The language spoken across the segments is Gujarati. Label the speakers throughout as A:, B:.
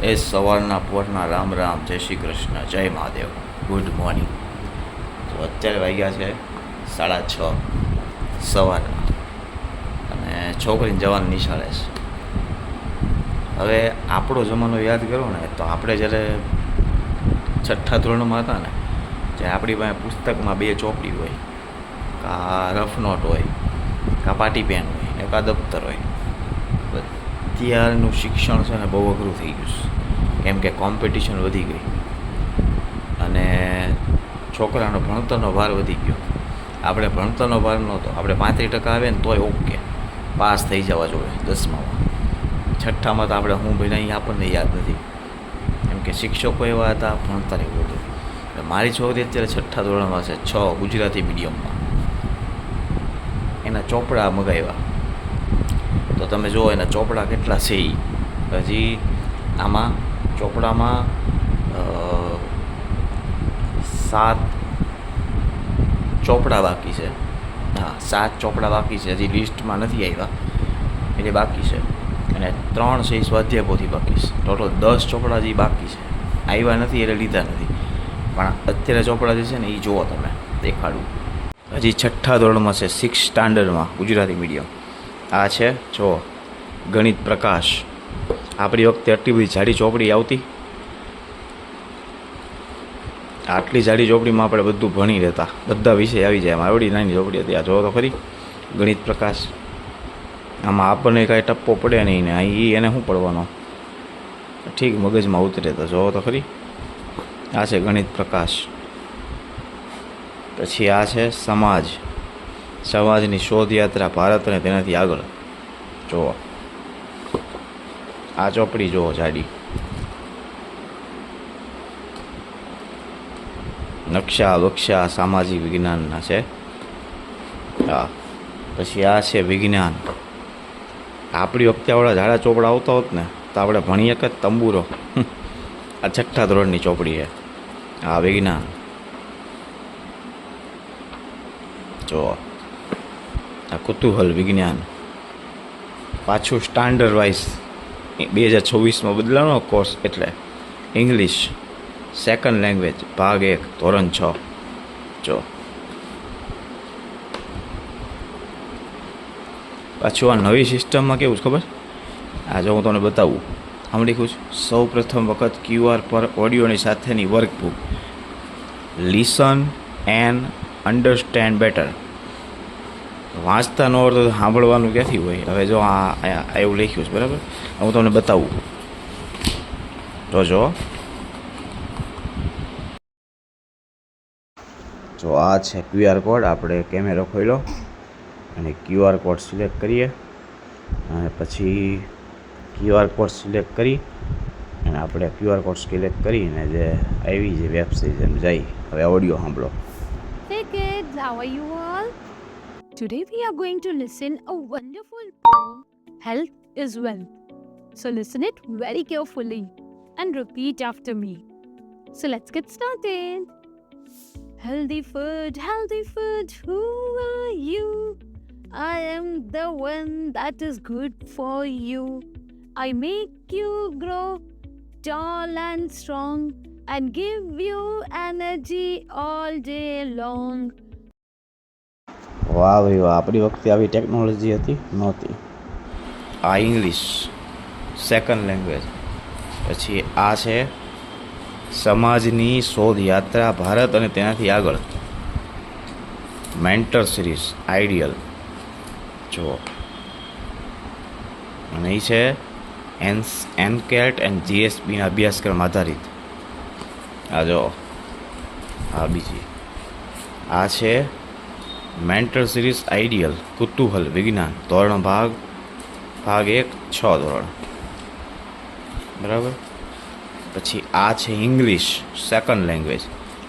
A: એ સવારના પોરના રામ રામ, જય શ્રી કૃષ્ણ, જય મહાદેવ, ગુડ મોર્નિંગ. તો અત્યારે વાગ્યા છે 6:30 સવારના, અને છોકરીને જવાનું નિશાળે છે. હવે આપણો જમાનો યાદ કરો ને, તો આપણે જ્યારે 6ઠ્ઠા ધોરણમાં હતા ને, જ્યારે આપણી પાસે પુસ્તકમાં 2 ચોપડી હોય, કાં રફ નોટ હોય, કાં પાટી પેન હોય, કાં દફતર હોય. અત્યારનું શિક્ષણ છે ને બહુ અઘરું થઈ ગયું છે, કેમ કે કોમ્પિટિશન વધી ગઈ અને છોકરાનો ભણતરનો ભાર વધી ગયો. આપણે ભણતરનો ભાર નહોતો, આપણે 35% આવે ને તોય ઓકે, પાસ થઈ જવા જોઈએ 10મામાં. 6ઠ્ઠામાં તો આપણે હું ભણ્યા અહીં આપણને યાદ નથી, કેમ કે શિક્ષકો એવા હતા, ભણતર એવું હતું. મારી છોકરી અત્યારે 6ઠ્ઠા ધોરણમાં છે, 6 ગુજરાતી મીડિયમમાં. એના ચોપડા મગાવ્યા તો તમે જુઓ એના ચોપડા કેટલા છે. હજી આમાં ચોપડામાં 7 ચોપડા બાકી છે. હા, 7 ચોપડા બાકી છે, હજી લિસ્ટમાં નથી આવ્યા, એટલે બાકી છે. અને 3 છે સ્વાધ્યાય પોથી બાકી છે. ટોટલ 10 ચોપડા હજી બાકી છે, આવ્યા નથી એટલે લીધા નથી. પણ અત્યારે ચોપડા જે છે ને એ જુઓ તમે, દેખાડું. હજી 6ઠ્ઠા ધોરણમાં છે, 6th સ્ટાન્ડર્ડમાં ગુજરાતી મીડિયમ. આ છે જો ગણિત પ્રકાશ. આપણી વખતે આટલી બધી જાડી ચોપડી આવતી, આટલી જાડી ચોપડીમાં આપણે બધું ભણી લેતા, બધા વિષય આવી જાય. આવડી નાની ચોપડી હતી. આ જો તો ખરી, ગણિત પ્રકાશ. આમાં આપણને કાંઈ ટપ્પો પડે નહીં ને એને શું પડવાનો, ઠીક મગજમાં ઉતરે તો જો તો ખરી. આ છે ગણિત પ્રકાશ. પછી આ છે સમાજ, સમાજની શોધયાત્રા, ભારત અને તેનાથી આગળ. જુઓ આ ચોપડી જુઓ, જાડી. નકશા બક્ષા સામાજિક વિજ્ઞાનના છે. હા, પછી આ છે વિજ્ઞાન. આપણી વખતે આવડા ઝાડા ચોપડા આવતા હોત ને તો આપણે ભણીએ કે તંબુરો. આ 6ઠ્ઠા ધોરણની ચોપડી છે. આ વિજ્ઞાન જુઓ. આ કુતૂહલ વિજ્ઞાન. પાછું સ્ટાન્ડર્ડ વાઇઝ 2026માં બદલાનો કોર્સ, એટલે ઇંગ્લિશ સેકન્ડ લેંગ્વેજ ભાગ 1 ધોરણ 6. જો પાછું આ નવી સિસ્ટમમાં કેવું છે ખબર? આ જો હું તમને બતાવું, આમ લખ્યું છે, સૌ પ્રથમ વખત QR પર ઓડિયોની સાથેની workbook. Listen and understand better. વાંચતા ન આવડતું તો સાંભળવાનું ક્યાંથી હોય? હવે જો આ એવું લખ્યું છે, બરાબર? હું તમને બતાવું, જોજો. જો આ છે QR કોડ. આપણે કેમેરો ખોલ્યો અને QR કોડ સિલેક્ટ કરીએ, અને પછી QR કોડ સિલેક્ટ કરી અને આપણે QR કોડ સિલેક્ટ કરીને જે આવી જે વેબસાઇટ એમ જઈ. હવે ઓડિયો સાંભળો.
B: Hey kids, how are you all? Today we are going to listen a wonderful poem, Health is Wealth. So listen it very carefully and repeat after me. So let's get started. Healthy food, who are you? I am the one that is good for you. I make you grow tall and strong and give you energy all day long.
A: વાહ ભાઈ વાહ, આપણી વખતે આવી ટેકનોલોજી હતી નહોતી. આ ઇંગ્લિશ સેકન્ડ લેંગ્વેજ. પછી આ છે સમાજની શોધયાત્રા, ભારત અને તેનાથી આગળ. Mentor series ideal. જુઓ. અને એ છે એનકેટ એન્ડ GSBના અભ્યાસક્રમ આધારિત. આ જો આ બીજી. આ છે મેન્ટર સિરીઝ આઈડિયલ કુતૂહલ વિજ્ઞાન, ધોરણ ભાગ 1 6 ધોરણ, બરાબર. પછી આ છે ઇંગ્લિશ સેકન્ડ લેંગ્વેજ.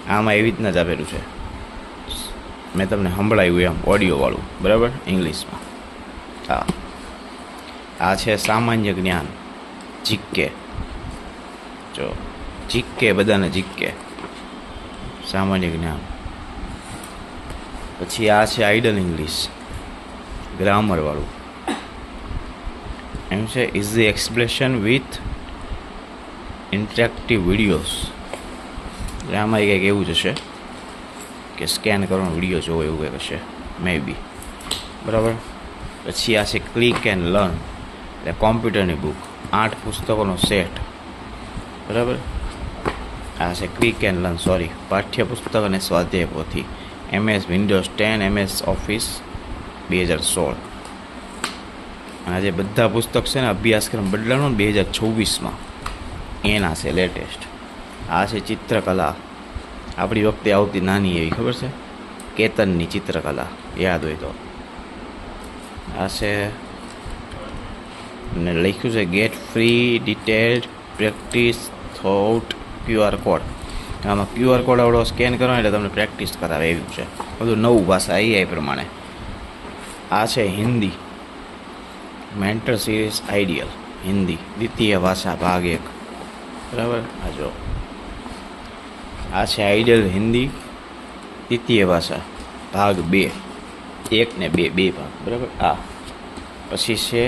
A: આમાં એવી રીતના જ આપેલું છે, મેં તમને સંભળાવ્યું એમ, ઓડિયોવાળું, બરાબર, ઇંગ્લિશમાં. હા, આ છે સામાન્ય જ્ઞાન, જીકે. જો જીકે, બધાને જીકે, સામાન્ય જ્ઞાન. પછી આ છે આઈડલ ઇંગ્લિશ, ગ્રામરવાળું. એમ છે easy expression with interactive videos, એટલે આમાં કંઈક એવું જ હશે કે સ્કેન કરવાનો વિડીયો જોવો એવું કંઈક હશે મે બી, બરાબર. પછી આ છે ક્લિક એન્ડ લર્ન, એટલે કોમ્પ્યુટરની બુક, 8 પુસ્તકોનો સેટ, બરાબર. આ છે ક્વિક એન્ડ લર્ન, સોરી, પાઠ્યપુસ્તક અને સ્વાધ્યાય પોથી, MS વિન્ડોઝ 10, MS ઓફિસ 2016. આ જે બધા પુસ્તક છે ને અભ્યાસક્રમ બદલાનો ને 2026માં, એના છે લેટેસ્ટ. આ છે ચિત્રકલા, આપણી વખતે આવતી નાની એવી, ખબર છે, કેતનની ચિત્રકલા, યાદ હોય તો. આ છે ને લખ્યું છે get free detailed practice thought QR code. આમાં QR કોડ આવડો સ્કેન કરો એટલે તમને પ્રેક્ટિસ કરાવે એવું છે, બધું નવું ભાષા એ પ્રમાણે. આ છે Hindi mentor series ideal Hindi દ્વિતીય ભાષા ભાગ 1, બરાબર. આ જો આ છે આઈડિયલ હિન્દી દ્વિતીય ભાષા ભાગ 2, 1 ને 2, 2 ભાગ, બરાબર. આ પછી છે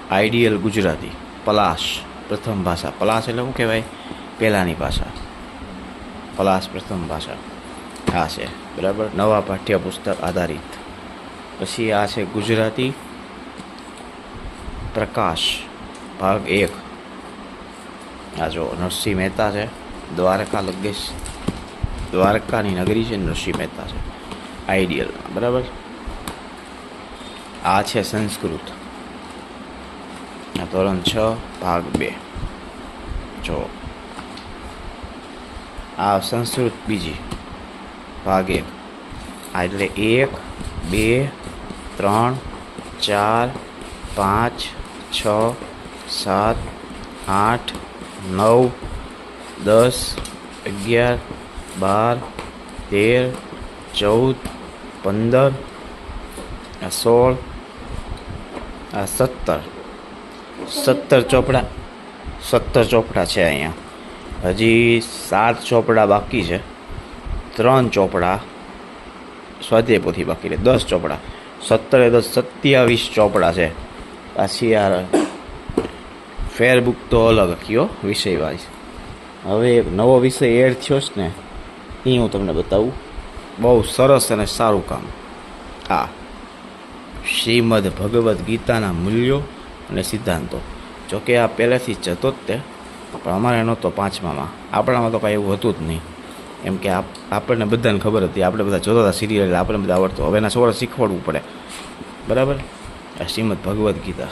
A: આઈડિયલ ગુજરાતી પલાશ પ્રથમ ભાષા. પલાશ એટલે શું કહેવાય? પહેલાંની ભાષા, પલાશ પ્રથમ ભાષા. આ છે, બરાબર, નવા પાઠ્યપુસ્તક આધારિત. પછી આ છે ગુજરાતી પ્રકાશ ભાગ 1. આ જો નરસિંહ મહેતા છે, દ્વારકા લગેશ, દ્વારકાની નગરી છે, નરસિંહ મહેતા છે આઈડિયલ, બરાબર. આ છે સંસ્કૃત, આ ધોરણ 6 ભાગ 2. જો આ સંસ્કૃત બીજી ભાગ 1. આ એટલે 1, 2, 3, 4, 5, 6, 7, 8, 9, 10, 11, 12, 13, 14, 15, આ 16, આ 17 ચોપડા, 17 ચોપડા છે અહીંયા. હજી 7 ચોપડા બાકી છે, 3 ચોપડા સ્વાધ્યાય પોથી બાકી, એટલે 10 ચોપડા, 17 એ 27 ચોપડા છે. પાછી યાર ફેરબુક તો અલગ કયો વિષય વાઇઝ. હવે એક નવો વિષય એડ થયો છે ને, એ હું તમને બતાવું. બહુ સરસ અને સારું કામ. આ શ્રીમદ ભગવદ્ ગીતાના મૂલ્યો અને સિદ્ધાંતો. જોકે આ પહેલેથી જ જતો જ તે, પણ અમારે નહોતો 5મામાં. આપણામાં તો કાંઈ એવું હતું જ નહીં, એમ કે આપણને બધાને ખબર હતી, આપણે બધા જોતા હતા સિરિયલ, એટલે આપણને બધા આવડતું. હવેના છોકરા શીખવાડવું પડે, બરાબર. આ શ્રીમદ ભગવદ્ ગીતા,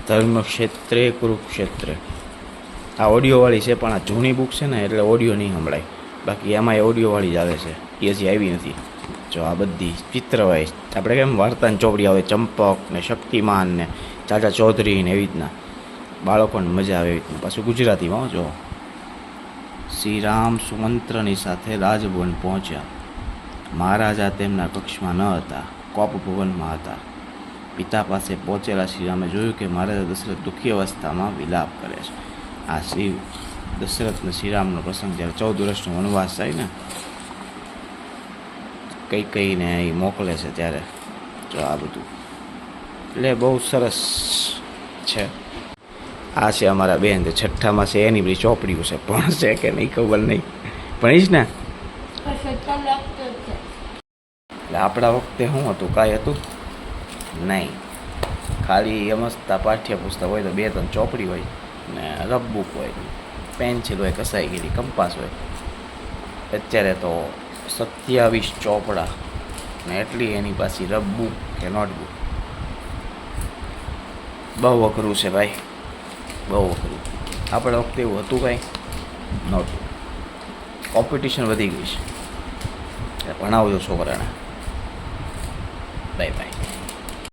A: ધર્મ ક્ષેત્રે કુરુક્ષેત્રે. આ ઓડિયોવાળી છે, પણ આ જૂની બુક છે ને એટલે ઓડિયો નહીં સંભળાય, બાકી એમાં એ ઓડિયોવાળી જ આવે છે, એ હજી આવી નથી. જો આ બધી ચિત્રવાઇઝ, આપણે કેમ વાર્તાની ચોપડી આવે, ચંપક ને શક્તિમાન ને ચાચા ચૌધરી ને એવી રીતના, બાળકોને મજા આવે એવી રીતના. પાછું ગુજરાતીમાં જો, શ્રી રામ સુમંત્રની સાથે રાજભવન પહોંચ્યા. મહારાજા તેમના કક્ષમાં ન હતા, કોપ ભવનમાં હતા. પિતા પાસે પહોંચેલા શ્રીરામે જોયું કે મહારાજા દશરથ દુઃખી અવસ્થામાં વિલાપ કરે છે. આ શ્રી દશરથ ને શ્રીરામનો પ્રસંગ જ્યારે 14 વર્ષનો વનવાસ થાય ને, કઈને એ મોકલે છે ત્યારે. જો આ બધું એટલે બહુ સરસ છે. આ છે અમારા બેન, 6ઠ્ઠામાં છે, એની બધી ચોપડીઓ છે, પણ છે કે નહીં ખબર નહીં, ભણીશ ને. એટલે આપણા વખતે શું હતું? કાંઈ હતું નહીં, ખાલી મસ્ત પાઠ્યપુસ્તક હોય તો 2-3 ચોપડી હોય ને રફબુક હોય, પેન્સિલ હોય, કસાઈ ગયેલી કંપાસ હોય. અત્યારે તો 27 ચોપડા ને એટલી એની પાછી રફબુક કે નોટબુક. બહુ અઘરું છે ભાઈ, બહુ અઘરું. આપણે વખતે એવું હતું કાંઈ નહોતું. કોમ્પિટિશન વધી ગઈ છે, ભણાવજો છોકરાને. Bye bye.